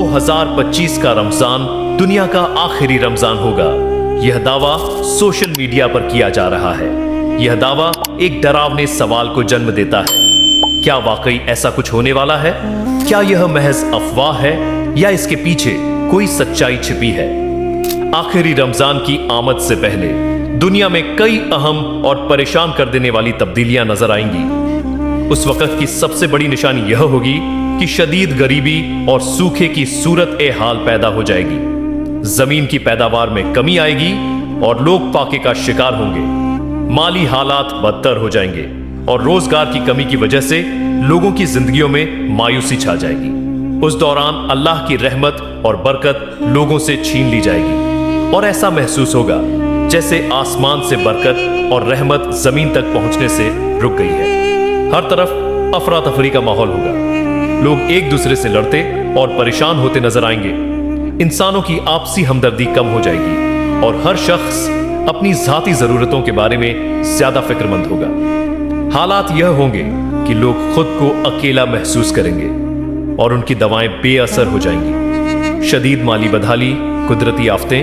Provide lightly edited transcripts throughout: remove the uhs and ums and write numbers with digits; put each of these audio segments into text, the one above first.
2025 کا رمضان دنیا کا آخری رمضان ہوگا، یہ دعویٰ سوشل میڈیا پر کیا جا رہا ہے۔ یہ دعویٰ ایک ڈراونے سوال کو جنم دیتا ہے، کیا واقعی ایسا کچھ ہونے والا ہے؟ کیا یہ محض افواہ ہے یا اس کے پیچھے کوئی سچائی چھپی ہے؟ آخری رمضان کی آمد سے پہلے دنیا میں کئی اہم اور پریشان کر دینے والی تبدیلیاں نظر آئیں گی۔ اس وقت کی سب سے بڑی نشانی یہ ہوگی کہ شدید غریبی اور سوکھے کی صورت حال پیدا ہو جائے گی، زمین کی پیداوار میں کمی آئے گی اور لوگ فاقے کا شکار ہوں گے، مالی حالات بدتر ہو جائیں گے اور روزگار کی کمی کی وجہ سے لوگوں کی زندگیوں میں مایوسی چھا جائے گی۔ اس دوران اللہ کی رحمت اور برکت لوگوں سے چھین لی جائے گی اور ایسا محسوس ہوگا جیسے آسمان سے برکت اور رحمت زمین تک پہنچنے سے رک گئی ہے۔ ہر طرف افراتفری کا ماحول ہوگا، لوگ ایک دوسرے سے لڑتے اور پریشان ہوتے نظر آئیں گے، انسانوں کی آپسی ہمدردی کم ہو جائے گی اور ہر شخص اپنی ذاتی ضرورتوں کے بارے میں زیادہ فکر مند ہوگا۔ حالات یہ ہوں گے کہ لوگ خود کو اکیلا محسوس کریں گے اور ان کی دوائیں بے اثر ہو جائیں گی۔ شدید مالی بدحالی، قدرتی آفتیں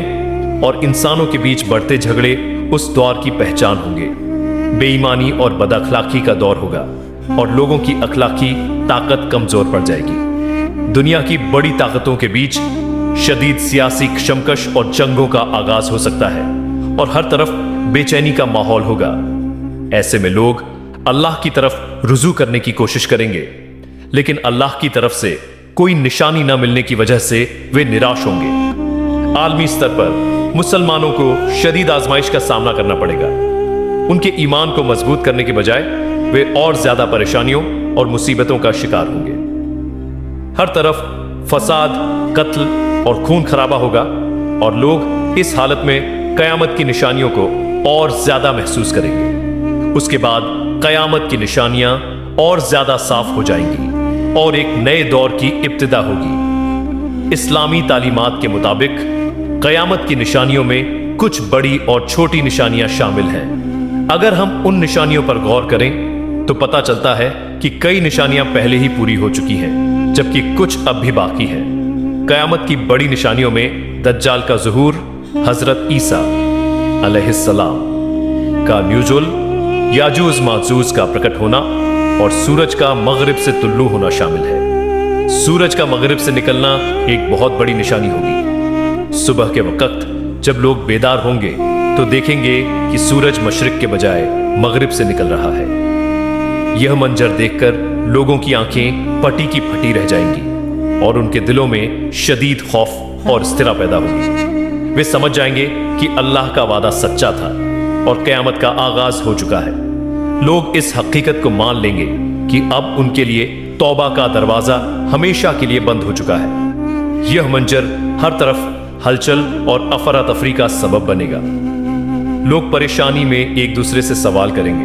اور انسانوں کے بیچ بڑھتے جھگڑے اس دور کی پہچان ہوں گے۔ بے ایمانی اور بد اخلاقی کا دور ہوگا اور لوگوں کی اخلاقی طاقت کمزور پڑ جائے گی۔ دنیا کی بڑی طاقتوں کے بیچ شدید سیاسی کشمکش اور جنگوں کا آغاز ہو سکتا ہے اور ہر طرف بے چینی کا ماحول ہوگا۔ ایسے میں لوگ اللہ کی طرف رجوع کرنے کی کوشش کریں گے، لیکن اللہ کی طرف سے کوئی نشانی نہ ملنے کی وجہ سے وہ نراش ہوں گے۔ عالمی سطح پر مسلمانوں کو شدید آزمائش کا سامنا کرنا پڑے گا۔ ان کے ایمان کو مضبوط کرنے کے بجائے وہ اور زیادہ پریشانیوں اور مصیبتوں کا شکار ہوں گے۔ ہر طرف فساد، قتل اور خون خرابہ ہوگا اور لوگ اس حالت میں قیامت کی نشانیوں کو اور زیادہ محسوس کریں گے۔ اس کے بعد قیامت کی نشانیاں اور زیادہ صاف ہو جائیں گی اور ایک نئے دور کی ابتدا ہوگی۔ اسلامی تعلیمات کے مطابق قیامت کی نشانیوں میں کچھ بڑی اور چھوٹی نشانیاں شامل ہیں۔ اگر ہم ان نشانیوں پر غور کریں تو پتہ چلتا ہے کہ کئی نشانیاں پہلے ہی پوری ہو چکی ہیں، جبکہ کچھ اب بھی باقی ہیں۔ قیامت کی بڑی نشانیوں میں دجال کا ظہور، حضرت عیسیٰ علیہ السلام کا نزول، یاجوج ماجوج کا پرکٹ ہونا اور سورج کا مغرب سے طلوع ہونا شامل ہے۔ سورج کا مغرب سے نکلنا ایک بہت بڑی نشانی ہوگی۔ صبح کے وقت جب لوگ بیدار ہوں گے تو دیکھیں گے کہ سورج مشرق کے بجائے مغرب سے نکل رہا ہے۔ یہ منظر دیکھ کر لوگوں کی آنکھیں پھٹی کی پھٹی رہ جائیں گی اور ان کے دلوں میں شدید خوف اور اضطراب پیدا ہوگی۔ وہ سمجھ جائیں گے کہ اللہ کا وعدہ سچا تھا اور قیامت کا آغاز ہو چکا ہے۔ لوگ اس حقیقت کو مان لیں گے کہ اب ان کے لیے توبہ کا دروازہ ہمیشہ کے لیے بند ہو چکا ہے۔ یہ منظر ہر طرف ہلچل اور افراتفری کا سبب بنے گا۔ لوگ پریشانی میں ایک دوسرے سے سوال کریں گے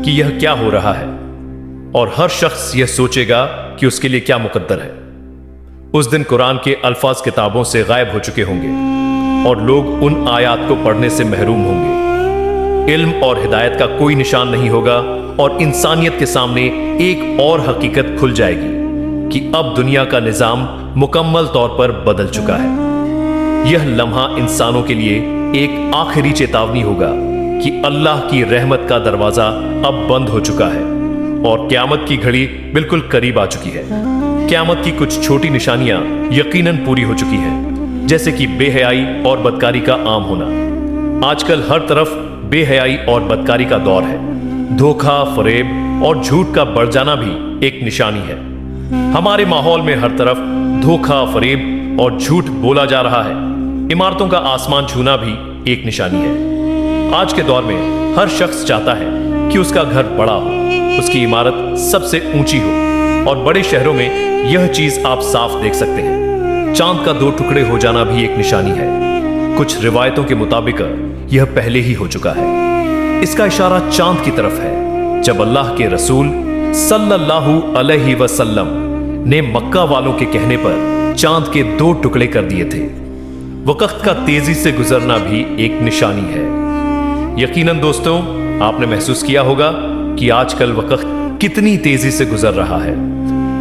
کہ یہ کیا ہو رہا ہے، اور ہر شخص یہ سوچے گا کہ اس کے لیے کیا مقدر ہے۔ اس دن قرآن کے الفاظ کتابوں سے غائب ہو چکے ہوں گے اور لوگ ان آیات کو پڑھنے سے محروم ہوں گے۔ علم اور ہدایت کا کوئی نشان نہیں ہوگا اور انسانیت کے سامنے ایک اور حقیقت کھل جائے گی کہ اب دنیا کا نظام مکمل طور پر بدل چکا ہے۔ یہ لمحہ انسانوں کے لیے ایک آخری چیتاونی ہوگا کہ اللہ کی رحمت کا دروازہ اب بند ہو چکا ہے اور قیامت کی گھڑی بالکل قریب آ چکی ہے۔ قیامت کی کچھ چھوٹی نشانیاں یقیناً پوری ہو چکی ہیں، جیسے کہ بے حیائی اور بدکاری کا عام ہونا۔ آج کل ہر طرف بے حیائی اور بدکاری کا دور ہے۔ دھوکہ، فریب اور جھوٹ کا بڑھ جانا بھی ایک نشانی ہے۔ ہمارے ماحول میں ہر طرف دھوکہ، فریب اور جھوٹ بولا جا رہا ہے۔ عمارتوں کا آسمان چھونا بھی ایک نشانی ہے۔ آج کے دور میں ہر شخص چاہتا ہے کہ اس کا گھر بڑا ہو، اس کی عمارت سب سے اونچی ہو، اور بڑے شہروں میں یہ چیز آپ صاف دیکھ سکتے ہیں۔ چاند کا 2 ٹکڑے ہو جانا بھی ایک نشانی ہے۔ کچھ روایتوں کے مطابق یہ پہلے ہی ہو چکا ہے۔ اس کا اشارہ چاند کی طرف ہے، جب اللہ کے رسول صلی اللہ علیہ وسلم نے مکہ والوں کے کہنے پر چاند کے 2 ٹکڑے کر دیے تھے۔ وقت کا تیزی سے گزرنا بھی ایک نشانی ہے۔ یقیناً دوستوں، آپ نے محسوس کیا ہوگا کہ آج کل وقت کتنی تیزی سے گزر رہا ہے۔